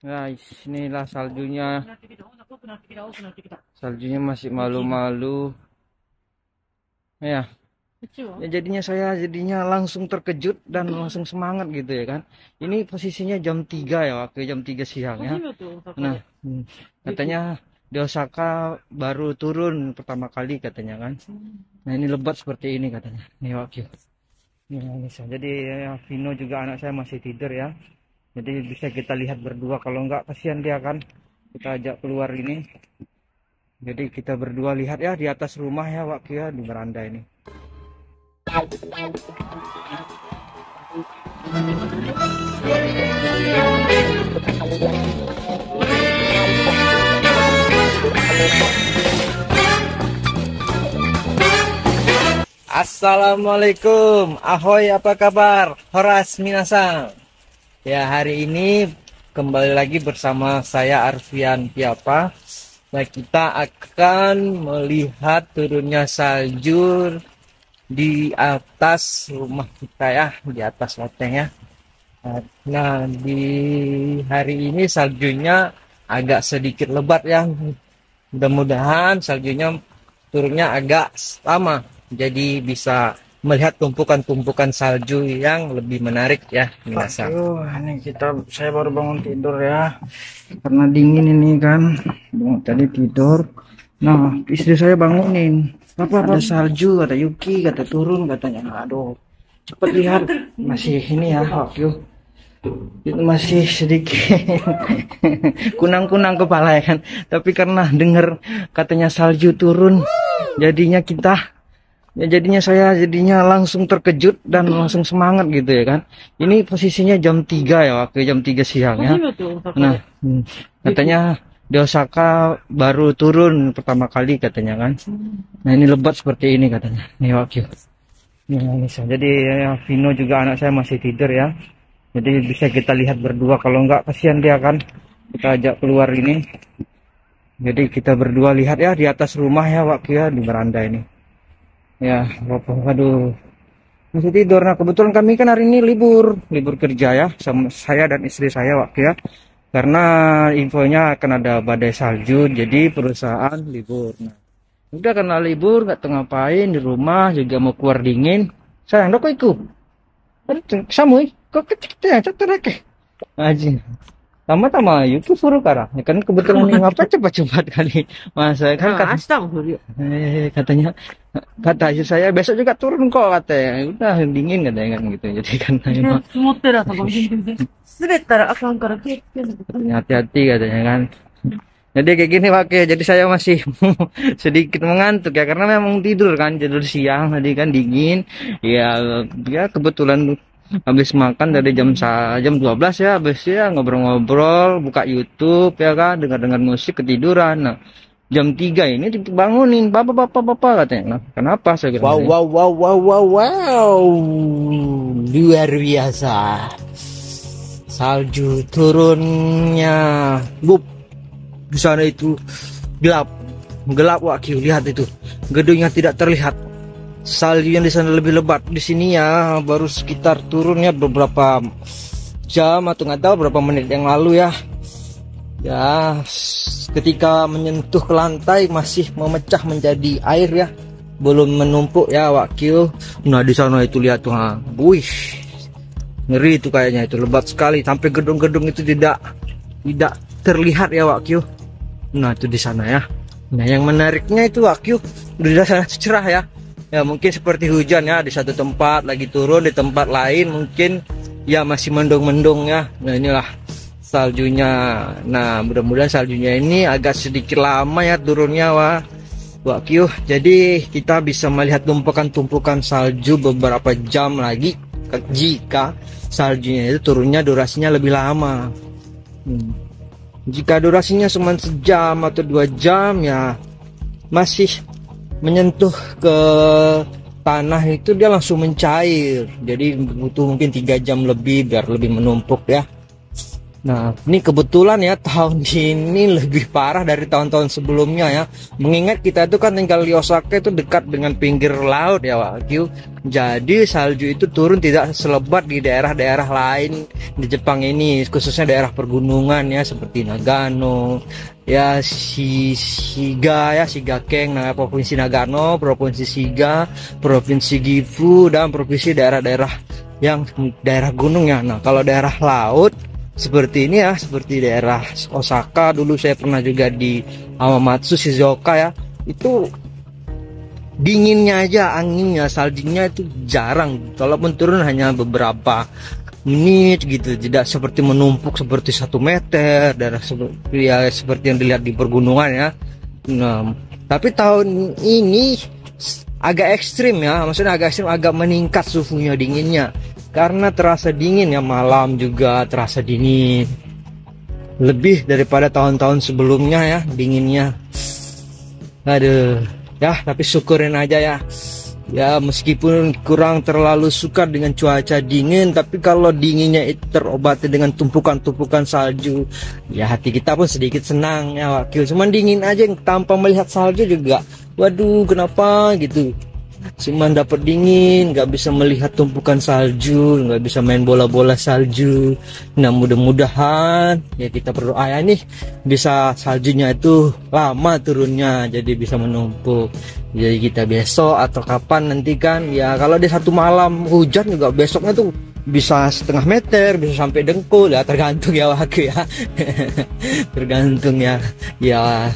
Guys, inilah saljunya. Saljunya masih malu-malu. Ya, jadinya saya langsung terkejut dan langsung semangat gitu ya kan. Ini posisinya jam 3 ya, waktu jam 3 siang ya. Nah, katanya di Osaka baru turun pertama kali katanya kan. Nah, ini lebat seperti ini katanya. Nih waktu. Jadi ya, Vino juga anak saya masih tidur ya. Jadi bisa kita lihat berdua, kalau enggak kasihan dia kan. Kita ajak keluar ini. Jadi kita berdua lihat ya di atas rumah ya waktu ya, di beranda ini. Assalamualaikum, ahoy, apa kabar? Horas minasang. Ya, hari ini kembali lagi bersama saya Arfian Piapa. Nah, kita akan melihat turunnya salju di atas rumah kita ya, di atas loteng ya. Nah, di hari ini saljunya agak sedikit lebat ya. Mudah-mudahan saljunya turunnya agak lama, jadi bisa melihat tumpukan-tumpukan salju yang lebih menarik ya. Aduh, ini saya baru bangun tidur ya, karena dingin ini kan. Tadi tidur. Nah, istri saya bangunin. Apa ada salju, kata Yuki, kata turun katanya. Aduh, cepet lihat, masih ini ya waktu itu masih sedikit kunang-kunang kepala ya kan. Tapi karena dengar katanya salju turun, jadinya saya langsung terkejut dan langsung semangat gitu ya kan. Ini posisinya jam 3 ya, waktu jam 3 siang ya. Nah, katanya di Osaka baru turun pertama kali katanya kan. Nah, ini lebat seperti ini katanya. Nih waktu. Jadi ya, Vino juga anak saya masih tidur ya. Jadi bisa kita lihat berdua, kalau enggak kasihan dia kan. Kita ajak keluar ini. Jadi kita berdua lihat ya di atas rumah ya waktu ya, di beranda ini. Ya, waduh, masih tidur. Nah, kebetulan kami kan hari ini libur kerja ya, sama saya dan istri saya waktu ya. Karena infonya akan ada badai salju, jadi perusahaan libur. Nah, udah karena libur nggak tahu ngapain di rumah, juga mau keluar dingin. Sayang, dok ikut. Samui, kok kecil cetek aja. Tama-tama Yuki furu kara. Ya kan kebetulan ini ngapa cepat-cepat kali. Masa kan katanya kata istri saya besok juga turun kok katanya. Udah dingin katanya kan gitu. Jadi kan hati-hati katanya kan. Jadi kayak gini pakai. Jadi saya masih sedikit mengantuk ya, karena memang tidur siang tadi kan dingin. Ya kebetulan habis makan dari jam 12 ya, habis ya ngobrol-ngobrol, buka YouTube ya kan, dengar-dengar musik, ketiduran. Nah, jam 3 ini dibangunin, bapak katanya. Nah, kenapa saya kira wow, luar biasa. Salju turunnya, di sana itu gelap wakil, lihat itu gedungnya tidak terlihat. Salju yang di sana lebih lebat. Di sini ya baru sekitar turunnya beberapa jam atau nggak tahu berapa menit yang lalu ya. Ya, ketika menyentuh ke lantai masih memecah menjadi air ya, belum menumpuk ya wakil. Nah, di sana itu lihat tuh, wih, ngeri itu kayaknya, itu lebat sekali sampai gedung-gedung itu tidak terlihat ya wakil. Nah, itu di sana ya. Nah, yang menariknya itu wakil di sana cerah ya. Ya, mungkin seperti hujan ya, di satu tempat lagi turun, di tempat lain mungkin ya masih mendung-mendung ya. Nah, inilah saljunya. Nah, mudah-mudahan saljunya ini agak sedikit lama ya turunnya wakil. Jadi kita bisa melihat tumpukan-tumpukan salju beberapa jam lagi jika saljunya itu turunnya durasinya lebih lama. Jika durasinya cuma sejam atau 2 jam ya masih menyentuh ke tanah itu dia langsung mencair. Jadi butuh mungkin 3 jam lebih biar lebih menumpuk ya. Nah, ini kebetulan ya tahun ini lebih parah dari tahun-tahun sebelumnya ya. Mengingat kita itu kan tinggal di Osaka itu dekat dengan pinggir laut ya Wagyu. Jadi salju itu turun tidak selebat di daerah-daerah lain di Jepang ini, khususnya daerah pergunungan ya seperti Nagano, ya Shiga ya, Shigaken, nah, provinsi Nagano, provinsi Shiga, provinsi Gifu, dan provinsi daerah-daerah yang daerah gunung ya. Nah, kalau daerah laut seperti ini ya, seperti daerah Osaka, dulu saya pernah juga di Hamamatsu Shizuoka ya, itu dinginnya aja, anginnya, saljunya itu jarang, kalaupun turun hanya beberapa menit gitu, tidak seperti menumpuk seperti 1 meter daerah seperti ya, seperti yang dilihat di pergunungan ya. Nah, tapi tahun ini agak ekstrim ya, maksudnya agak ekstrim, agak meningkat suhunya, dinginnya, karena terasa dingin ya, malam juga terasa dingin lebih daripada tahun-tahun sebelumnya ya, dinginnya. Aduh ya, tapi syukurin aja ya. Ya meskipun kurang terlalu suka dengan cuaca dingin, tapi kalau dinginnya itu terobati dengan tumpukan-tumpukan salju, ya hati kita pun sedikit senang ya Wakil. Cuman dingin aja tanpa melihat salju juga, waduh kenapa gitu. Cuman dapat dingin, nggak bisa melihat tumpukan salju, nggak bisa main bola-bola salju. Nah mudah-mudahan ya kita berdoa ya nih bisa saljunya itu lama turunnya, jadi bisa menumpuk. Jadi kita besok atau kapan nanti kan ya, kalau di satu malam hujan juga besoknya tuh bisa 1/2 meter, bisa sampai dengkul ya, tergantung ya Wakil ya. Tergantung ya, ya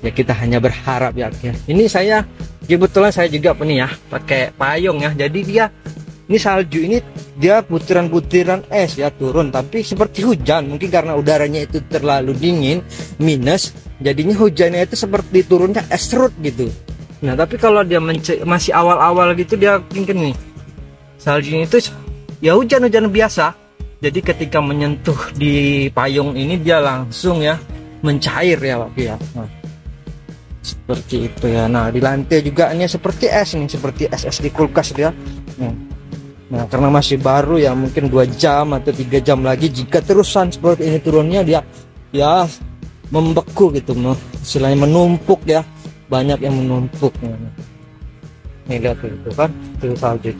kita hanya berharap ya. Ini saya kebetulan saya juga nih ya pakai payung ya, jadi dia ini salju ini dia butiran-butiran es ya turun, tapi seperti hujan, mungkin karena udaranya itu terlalu dingin minus, jadinya hujannya itu seperti turunnya es serut gitu. Nah tapi kalau dia masih awal-awal gitu, dia mungkin nih saljunya itu ya hujan-hujan biasa, jadi ketika menyentuh di payung ini dia langsung ya mencair ya Pak ya. Nah, seperti itu ya. Nah di lantai juga ini seperti es nih, seperti es di kulkas dia. Nah karena masih baru ya, mungkin 2 jam atau 3 jam lagi jika terusan seperti ini turunnya, dia ya membeku gitu, istilahnya menumpuk ya, banyak yang menumpuk. Nih lihat itu kan, itu salju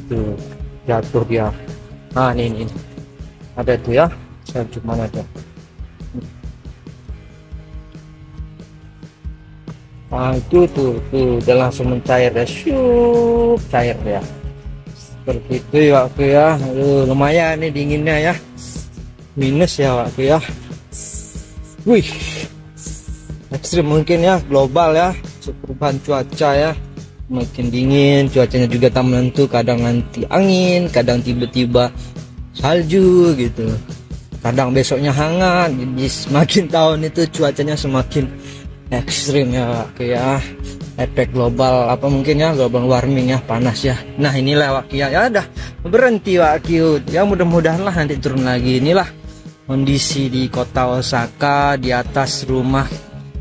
tuh jatuh dia. Nah ini ada tuh ya salju, mana tuh. Nah itu tuh udah langsung mencair ya, syup, cair ya, seperti itu ya Waktu ya. Lumayan nih dinginnya ya, minus ya Waktu ya. Wih ekstrim mungkin ya, global ya, perubahan cuaca ya, makin dingin, cuacanya juga tak menentu, kadang nanti angin, kadang tiba-tiba salju gitu, kadang besoknya hangat. Jadi semakin tahun itu cuacanya semakin ekstrim ya Wakil ya, efek global apa mungkin ya, global warming ya, panas ya. Nah inilah Wakil ya, ya udah berhenti Wakil ya, mudah-mudahan lah nanti turun lagi. Inilah kondisi di kota Osaka, di atas rumah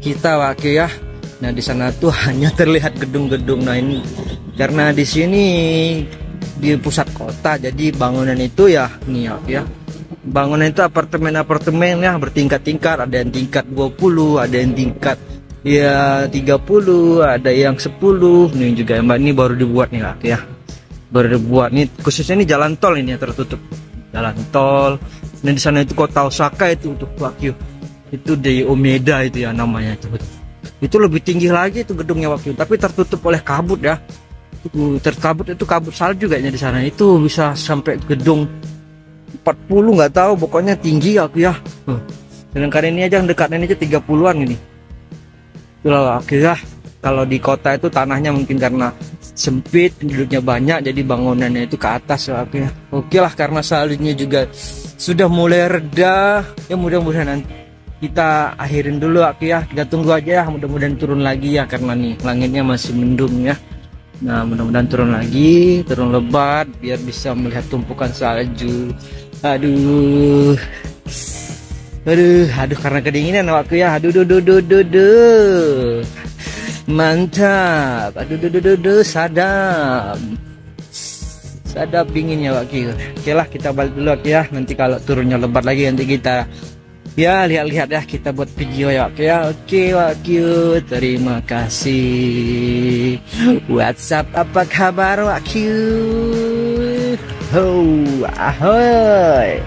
kita Wakil ya. Nah di sana tuh hanya terlihat gedung-gedung. Nah ini karena di sini di pusat kota, jadi bangunan itu ya nih Wakil ya, bangunan itu apartemen-apartemen ya, bertingkat-tingkat, ada yang tingkat 20, ada yang tingkat ya 30, ada yang 10. Ini juga Mbak, ini baru dibuat nih Wakil ya, baru dibuat nih, khususnya ini jalan tol ini ya, tertutup jalan tol. Dan di sana itu kota Osaka itu untuk Wakil, itu di Omeda itu ya namanya, itu lebih tinggi lagi itu gedungnya Wakil, tapi tertutup oleh kabut ya. Terkabut itu kabut salju kayaknya di sana, itu bisa sampai gedung 40 nggak tahu, pokoknya tinggi Wakil ya. Sedangkan ini aja yang dekatnya aja 30-an ini. Itulah Wakil ya. Kalau di kota itu tanahnya mungkin karena sempit, penduduknya banyak, jadi bangunannya itu ke atas Wakil ya. Oke lah, karena saljunya juga sudah mulai reda ya, mudah-mudahan nanti kita akhirin dulu Wakil ya, kita tunggu aja ya, mudah-mudahan turun lagi ya, karena nih langitnya masih mendung ya. Nah mudah-mudahan turun lagi, turun lebat biar bisa melihat tumpukan salju. Aduh karena kedinginan Wakil ya. Aduh mantap. Aduh sadam. Sadap dinginnya Wak Q. Oke lah, kita balik dulu Wak Q ya. Nanti kalau turunnya lebat lagi nanti kita ya lihat-lihat ya, kita buat video ya Wak Q ya. Oke Wak Q, terima kasih. WhatsApp apa kabar Wak Q? Ho, ahoy.